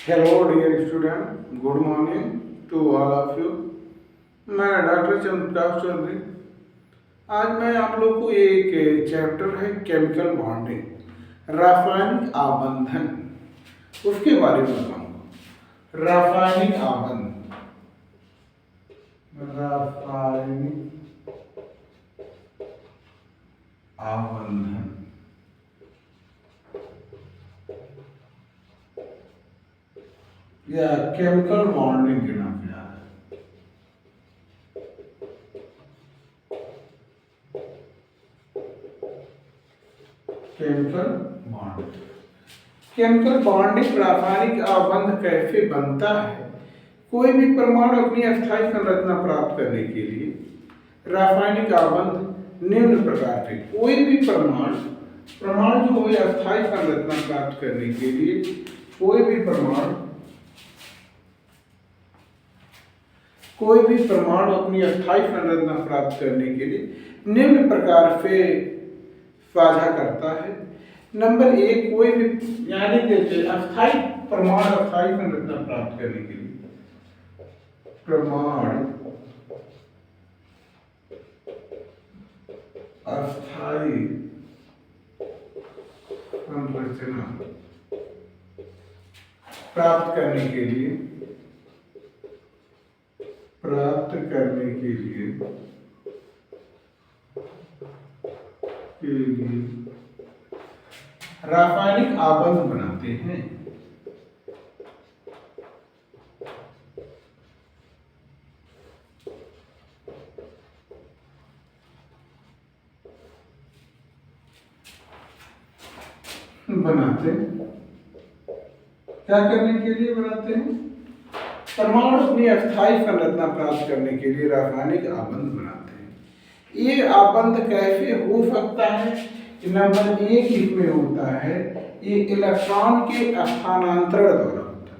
Hello dear student, good morning to all of you. मैं doctor Chandraprakash Chaudhary. आज मैं आप लोग को एक चैप्टर है केमिकल बॉन्डिंग, रासायनिक आबंधन, उसके बारे में बताऊंगा। रासायनिक आबंध, रासायनिक आबंधन या केमिकल बॉन्डिंग के नाम से आता है। केमिकल बॉन्डिंग रासायनिक आबंध कैसे बनता है। कोई भी परमाणु अपनी अस्थायी संरचना प्राप्त करने के लिए रासायनिक आबंध निम्न प्रकार से, कोई भी परमाणु जो है अस्थायी संरचना प्राप्त करने के लिए कोई भी परमाणु अपनी अस्थायी संरचना प्राप्त करने के लिए निम्न प्रकार से साझा करता है। नंबर एक, कोई भी यानी जैसे अस्थायी संरचना प्राप्त करने के लिए अस्थायी संरचना प्राप्त करने के लिए रासायनिक आबंध बनाते हैं। क्या करने के लिए बनाते हैं? परमाणु अपनी अस्थायी संरचना प्राप्त करने के लिए रासायनिक आबंध बनाते हैं। ये आबंध कैसे हो सकता है? नंबर एक इसमें होता है, ये इलेक्ट्रॉन के स्थानांतरण द्वारा होता है।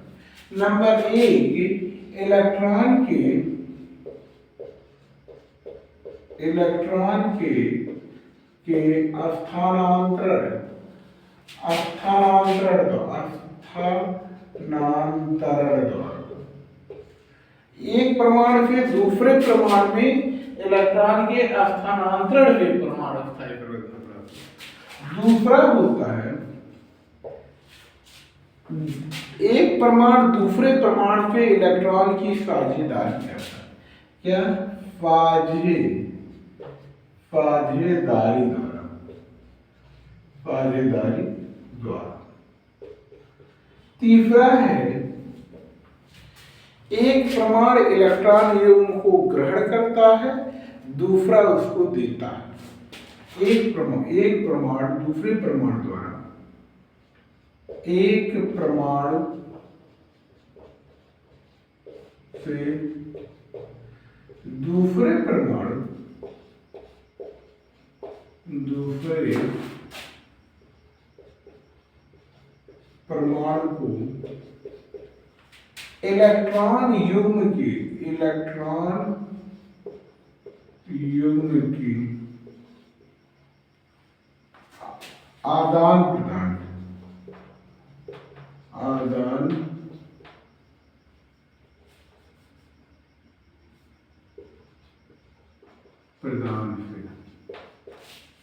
नंबर एक, इलेक्ट्रॉन के स्थानांतरण द्वारा एक परमाणु से दूसरे परमाणु में इलेक्ट्रॉन के स्थानांतरण से परमाणु अस्थायी संरचना प्राप्त। दूसरा होता है, एक परमाणु दूसरे परमाणु से इलेक्ट्रॉन की साझेदारी करता है। क्या? साझेदारी द्वारा। तीसरा है, एक परमाणु इलेक्ट्रॉन युग्म को ग्रहण करता है, दूसरा उसको देता है। एक परमाणु दूसरे परमाणु द्वारा, एक परमाणु से दूसरे परमाणु को इलेक्ट्रॉन युग्म की आदान प्रदान से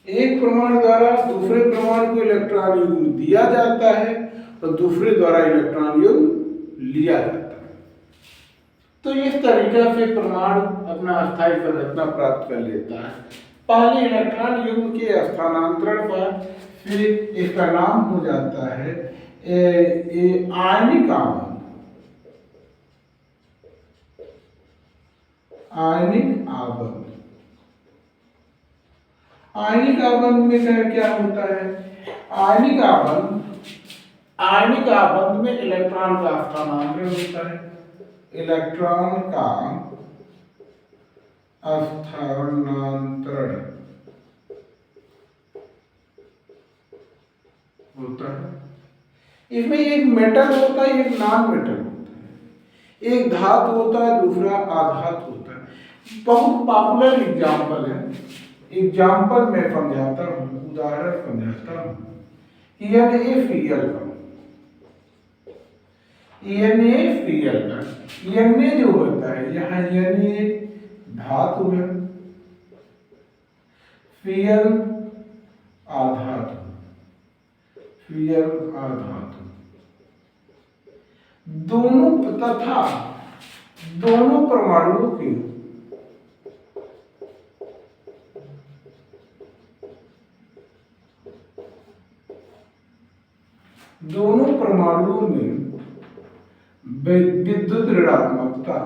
एक परमाणु द्वारा दूसरे परमाणु को इलेक्ट्रॉन युग्म दिया जाता है और दूसरे द्वारा इलेक्ट्रॉन युग्म लिया जाता है। तो इस तरीके से परमाणु अपना अस्थायी संरचना प्राप्त कर लेता है। पहले इलेक्ट्रॉन युग्म के स्थानांतरण पर फिर इसका नाम हो जाता है आयनिक आबंध। आयनिक आबंध में क्या होता है? आयनिक आबंध में इलेक्ट्रॉन का स्थानांतरण होता है। इलेक्ट्रॉन का स्थानांतरण होता है। इसमें एक मेटल होता है, एक नॉन मेटल होता है। एक धातु होता है, दूसरा अधातु होता है। बहुत पॉपुलर एग्जाम्पल है, मैं समझाता हूँ, उदाहरण समझाता हूँ। NaCl का NaCl का Na जो होता है, यहाँ Na धातु है, Cl आधातु, Cl आधातु, दोनों तथा दोनों परमाणुओं के में विद्युत ऋणात्मकता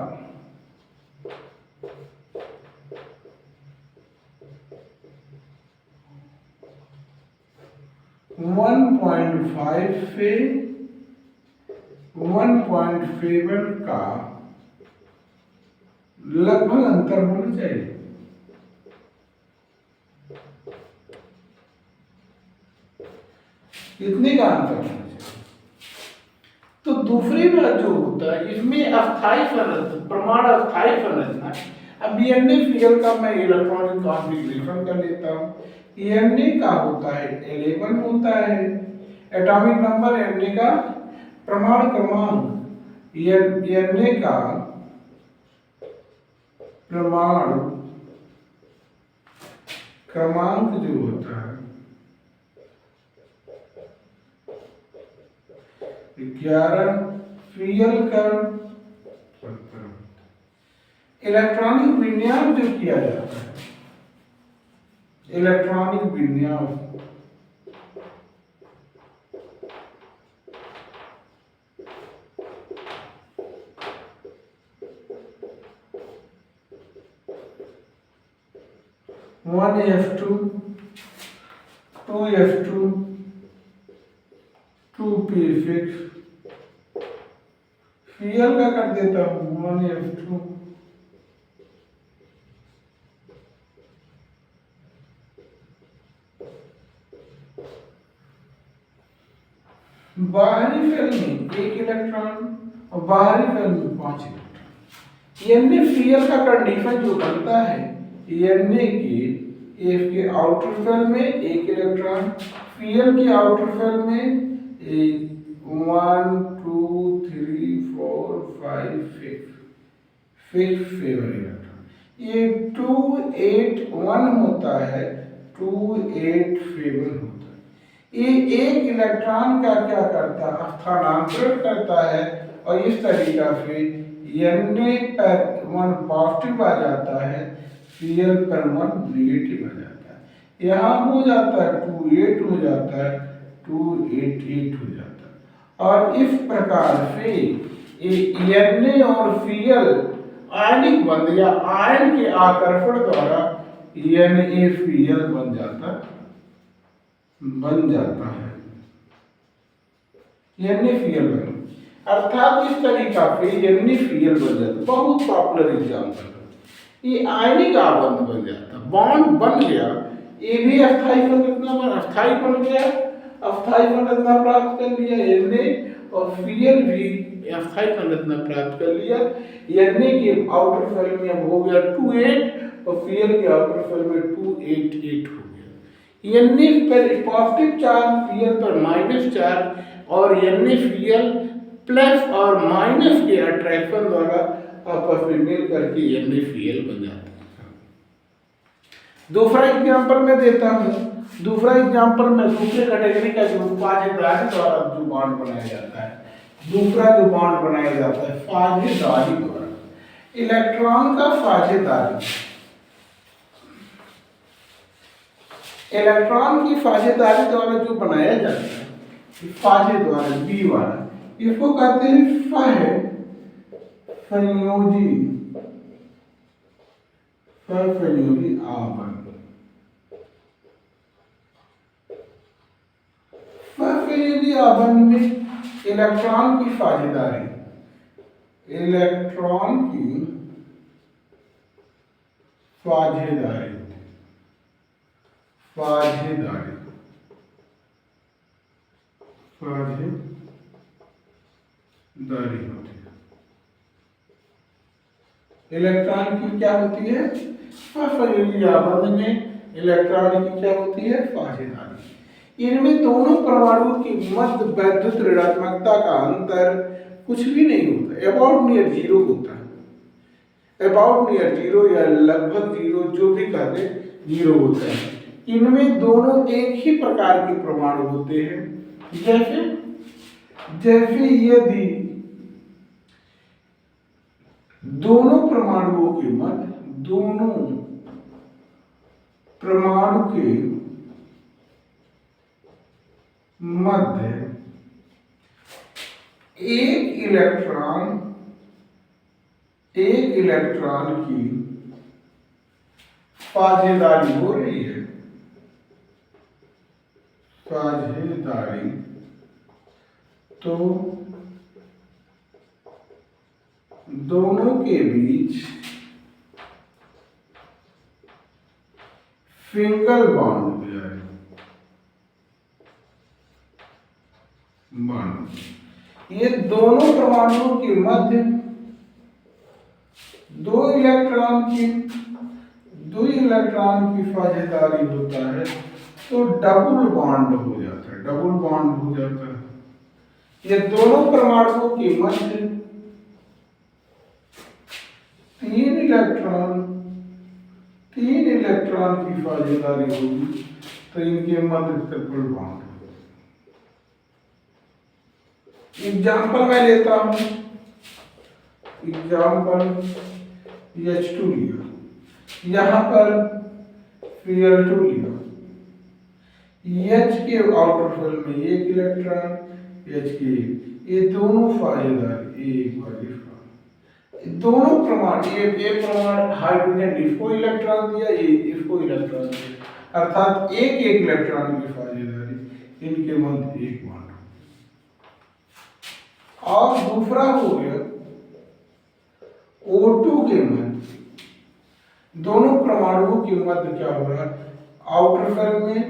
1.5 से 1.7 का लगभग अंतर होना चाहिए। इतने का अंतर होना चाहिए। तो दूसरी बात जो होता है, इसमें अस्थायी संरचना, परमाणु अस्थायी संरचना। अब NaCl का मैं इलेक्ट्रॉनिक कॉन्फ़िगरेशन कर लेता हूँ। Na का होता है 11 होता है एटॉमिक नंबर, Na का परमाणु क्रमांक, Na का परमाणु क्रमांक जो होता है 11, Cl का 17। इलेक्ट्रॉनिक विन्यास जो किया जाता है, इलेक्ट्रॉनिक विन्यास one F2 2 F2 2p6 Cl का कर देता हूँ 1 F2 बाहरी शेल में 1 इलेक्ट्रॉन और बाहरी शेल में 5 इलेक्ट्रॉन। NaCl का कंडीशन जो बनता है, Na के आउटर शेल में 1 इलेक्ट्रॉन, Cl के आउटर शेल में 1 2 3 4 5 6 7 इलेक्ट्रॉन। ये 2 8 1 होता है, 2 8 7 होता है। ये एक इलेक्ट्रॉन का क्या करता है, स्थानांतरण करता है और इस तरीका से Na पर 1 पॉजिटिव आ जाता है, Cl पर 1 नेगेटिव आ जाता है। यहाँ हो जाता है 2 8 हो जाता है, 2 8 8 हो जाता है। और इस प्रकार से Na और Cl आयनिक बंध या आयन के आकर्षण द्वारा NaCl बन जाता है। NaCl बन, अर्थात इस तरीका से NaCl बन जाता है। बहुत पॉपुलर एग्जाम्पल है। ये आयनिक आबंध बन जाता, बॉन्ड बन गया, ये भी अस्थायी संरचना पर अस्थायी बन गया, अस्थायी संरचना प्राप्त कर लिया Na, और Cl भी अस्थायी संरचना प्राप्त कर लिया। Na के आउटर शेल में अब हो गया 2 8 और Cl के आउटर शेल में 2 8 8 हो गया। Na पर पॉजिटिव चार्ज, Cl पर माइनस चार्ज, और NaCl प्लस और माइनस के अट्रैक्शन द्वारा आपस में मिल करके NaCl बन जाता है। दूसरा एग्जाम्पल मैं देता हूँ। दूसरा एग्जाम्पल में दूसरे कैटेगरी का जो फाजेदारी द्वारा जो बॉन्ड बनाया जाता है, दूसरा जो बॉन्ड बनाया जाता है फाजेदारी द्वारा, इलेक्ट्रॉन का फाजेदारी, इलेक्ट्रॉन की फाजेदारी द्वारा जो बनाया जाता है, फाजे द्वारा बी वाला, इसको कहते हैं संयोजी आबंध। सहसंयोजी आबंध में इलेक्ट्रॉन की फाजेदारी, इलेक्ट्रॉन की फाजेदारी, फाजेदारी, फाजेदारी होती है। इलेक्ट्रॉन की क्या होती है, सहसंयोजी आबंध में इलेक्ट्रॉन की क्या होती है, फाजेदारी। इनमें दोनों परमाणुओं की मध्य वैद्युत ऋणात्मकता का अंतर कुछ भी नहीं होता, अबाउट नियर जीरो होता है, अबाउट नियर जीरो या लगभग जीरो, जो भी कहते जीरो होता है। इनमें दोनों एक ही प्रकार के परमाणु होते हैं। जैसे जैसे यदि दोनों परमाणुओं के मध्य, दोनों परमाणु के मध्य एक इलेक्ट्रॉन की साझेदारी हो रही है, साझेदारी, तो दोनों के बीच सिंगल बॉन्ड हो जाएगा, बॉन्ड। ये दोनों परमाणुओं के मध्य दो इलेक्ट्रॉन की साझेदारी होता है, तो डबल बॉन्ड हो जाता है, डबल बॉन्ड हो जाता है। ये दोनों परमाणुओं के मध्य तीन इलेक्ट्रॉन की साझेदारी होगी, तो इनके मध्य ट्रिपल बॉन्ड। एग्जाम्पल मैं लेता हूं, एग्जाम्पल H2 लिया, यहां पर Cl2 लिया, H के आउटर शेल में एक इलेक्ट्रॉन, H के, ये दोनों साझेदारी एक बार दोनों परमाणु, ये परमाणु हाइड्रोजन इसको इलेक्ट्रॉन दिया, ये इसको इलेक्ट्रॉन दिया, अर्थात एक इलेक्ट्रॉन की साझेदारी, इनके मध्य एक बॉन्ड। और दूसरा हो गया O2 के मध्य, दोनों परमाणुओं के मध्य क्या हो रहा है, आउटर शेल में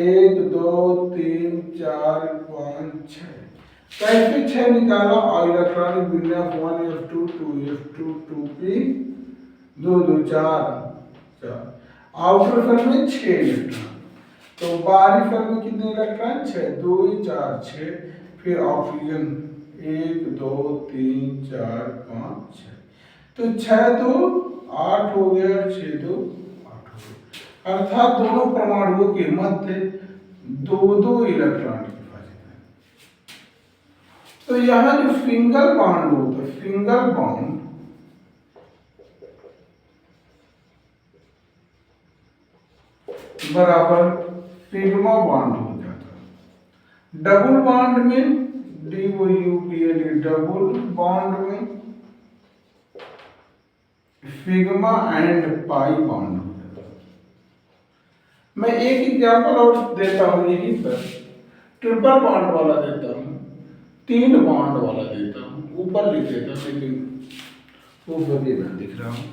1 2 3 4 5 6, कैसे 6 निकाला, और इलेक्ट्रॉनिक विन्यास 1s2 2s2 2p 2 2 4 outer shell में 6 इलेक्ट्रॉन, तो बाहरी शेल में कितने इलेक्ट्रॉन, 6, 2 4 6, फिर ऑक्सीजन 1 2 3 4 5 6, तो 6 2 8 हो गया, 6 2 8 हो गया, अर्थात दोनों परमाणुओं के मध्य दो इलेक्ट्रॉन की साझेदारी। तो यहां जो सिंगल बॉन्ड होता है, सिंगल बॉन्ड बराबर सिग्मा बॉन्ड हो जाता है। डबल बॉन्ड में DOUPL, डबल बॉन्ड में सिग्मा एंड पाई बॉन्ड हो जाता है। मैं एक एग्जांपल और देता हूं, यहीं पर ट्रिपल बॉन्ड वाला देता हूं, 3 बॉन्ड वाला देता हूं, ऊपर लिख देता हूं, लेकिन ऊपर भी मैं दिख रहा हूं।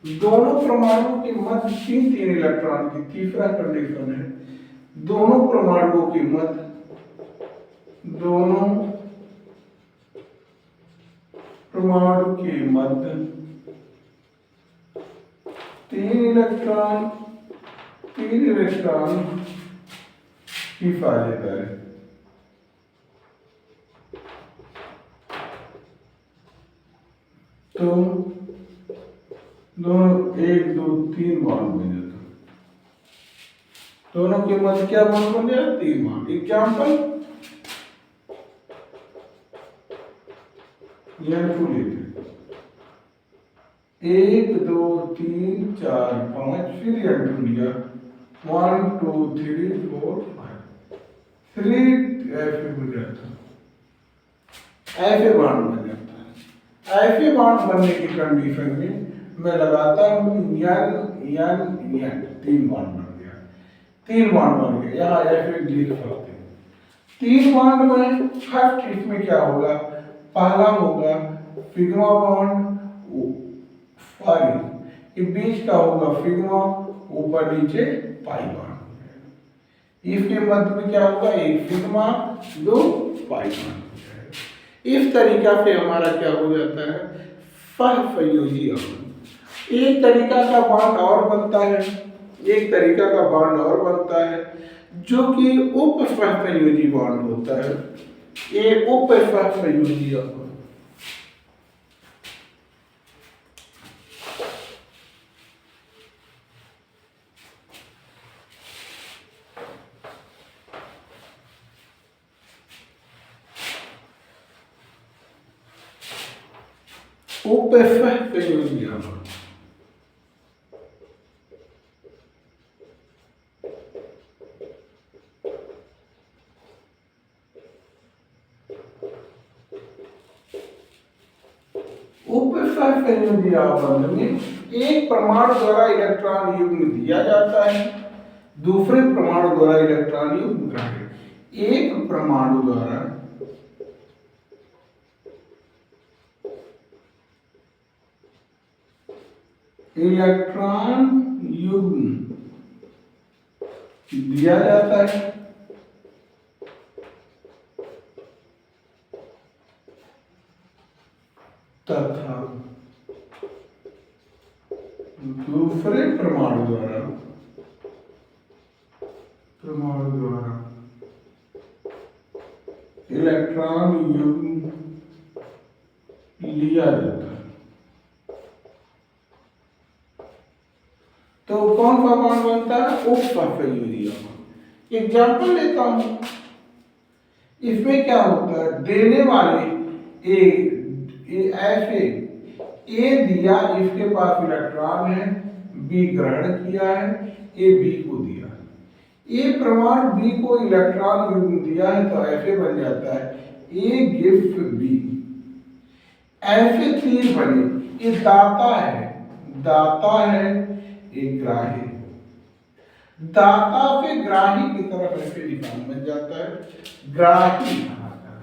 दोनों परमाणुओं के मध्य 3 इलेक्ट्रॉन की, तीसरा कंडीशन है, दोनों परमाणुओं के मध्य, दोनों परमाणु के मध्य 3 इलेक्ट्रॉन की साझेदारी, तो दोनों 1 2 3 बॉन्ड बन जाता, दोनों के मध्य क्या बॉन्ड बन गया, 3 बॉन्ड। एग्जाम्पल N2 लेते, 1 2 3 4 5, फिर N2 लिया, 1 2 3 4 5, 3 ऐसे बन जाता, ऐसे बॉन्ड बन जाता है। ऐसे बॉन्ड बनने की कंडीशन में मैं लगाता हूं N 3 बॉन्ड बन गया, 3 बॉन्ड बन गया, यहाँ ऐसे लिख सकते हैं। 3 बॉन्ड में फर्स्ट इसमें क्या होगा, पहला होगा सिग्मा बॉन्ड, सॉरी ये बीच का होगा सिग्मा, ऊपर नीचे पाई बॉन्ड। इसके मध्य में क्या होगा, एक सिग्मा 2 पाई बॉन्ड हो जाएगा। इस तरीका से हमारा क्या हो जाता है, सहसंयोजी अम्ल। एक तरीका का बॉन्ड और बनता है, एक तरीका का बॉन्ड और बनता है जो कि उपसहसंयोजी बॉन्ड होता है। ये उपसहसंयोजी अम्ल। उपसहसंयोजी अम्ल। उपसहसंयोजी अम्ल में एक परमाणु द्वारा इलेक्ट्रॉन युग्म दिया जाता है, दूसरे परमाणु द्वारा इलेक्ट्रॉन युग्म ग्रहण। एक परमाणु द्वारा इलेक्ट्रॉन युग्म दिया जाता है तथा दूसरे परमाणु द्वारा इलेक्ट्रॉन युग्म लिया जाता है। तो कौन सा बॉन्ड बनता है, उपसहसंयोजी अम्ल। एग्जाम्पल लेता हूं, इसमें क्या होता है, देने वाले ऐसे ए दिया, इसके पास इलेक्ट्रॉन है, बी ग्रहण किया है, ए बी को दिया। ए परमाणु बी को इलेक्ट्रॉन युग्म दिया है तो ऐसे बन जाता है ए गिव्स बी। ऐसे तीर बने, ये दाता है, एक ग्राही। दाता से ग्राही की तरफ ऐसे निशान बन जाता है, ग्राही कहलाता है।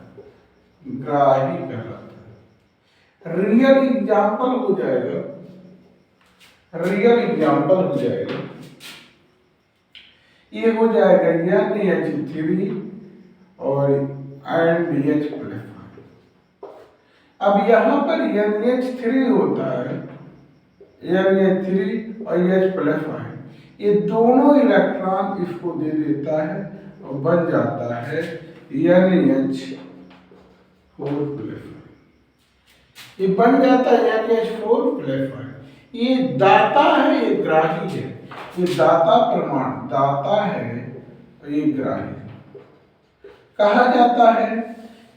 रियल एग्जाम्पल हो जाएगा, ये हो जाएगा NH3 और NH+। अब यहां पर NH3 होता है, NH3 और H+ है, ये दोनों इलेक्ट्रॉन इसको दे देता है और बन जाता है NH4+। ये बन जाता है NH4+। ये दाता है, ये ग्राही है। ये दाता परमाणु दाता है और ये ग्राही है। कहा जाता है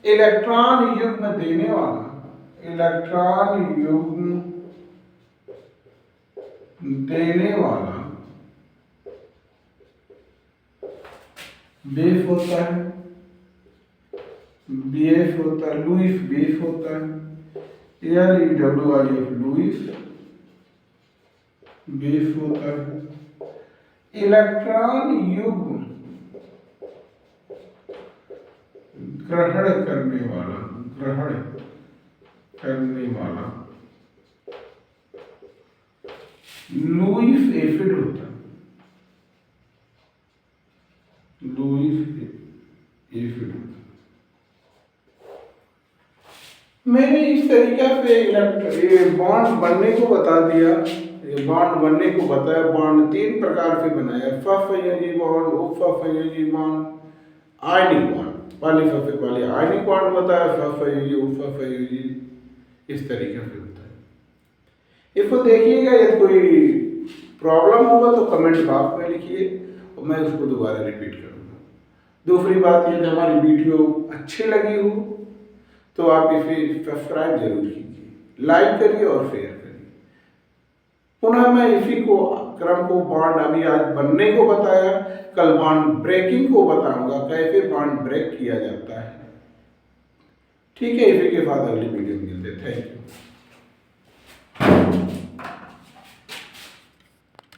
इलेक्ट्रॉन युग्म देने वाला, बेस होता है, लुईस बेस होता है, LEWIS लुईस बेस होता है। इलेक्ट्रॉन युग्म ग्रहण करने वाला लुईस एसिड होता है, मैंने इस तरीका से बॉन्ड बनने को बता दिया। ये बॉन्ड बनने को बताया, बॉन्ड 3 प्रकार से बनाया, सहसंयोजी बॉन्ड, उपसहसंयोजी बॉन्ड, आयनिक बॉन्ड। सबसे पहले आयनिक बॉन्ड बताया, सहसंयोजी, उपसहसंयोजी, इस तरीके से होता है। इसको देखिएगा, यदि कोई प्रॉब्लम होगा तो कमेंट बॉक्स में लिखिए और मैं उसको दोबारा रिपीट करूँगा। दूसरी बात यह, जब हमारी वीडियो अच्छी लगी हो तो आप इसे सब्सक्राइब जरूर कीजिए, लाइक करिए और शेयर करिए। पुनः मैं इसी को क्रम को बॉन्ड अभी आज बनने को बताया, कल बॉन्ड ब्रेकिंग को बताऊंगा, कैसे बॉन्ड ब्रेक किया जाता है। ठीक है, इसी के साथ अगली वीडियो में मिलते हैं। Thank you.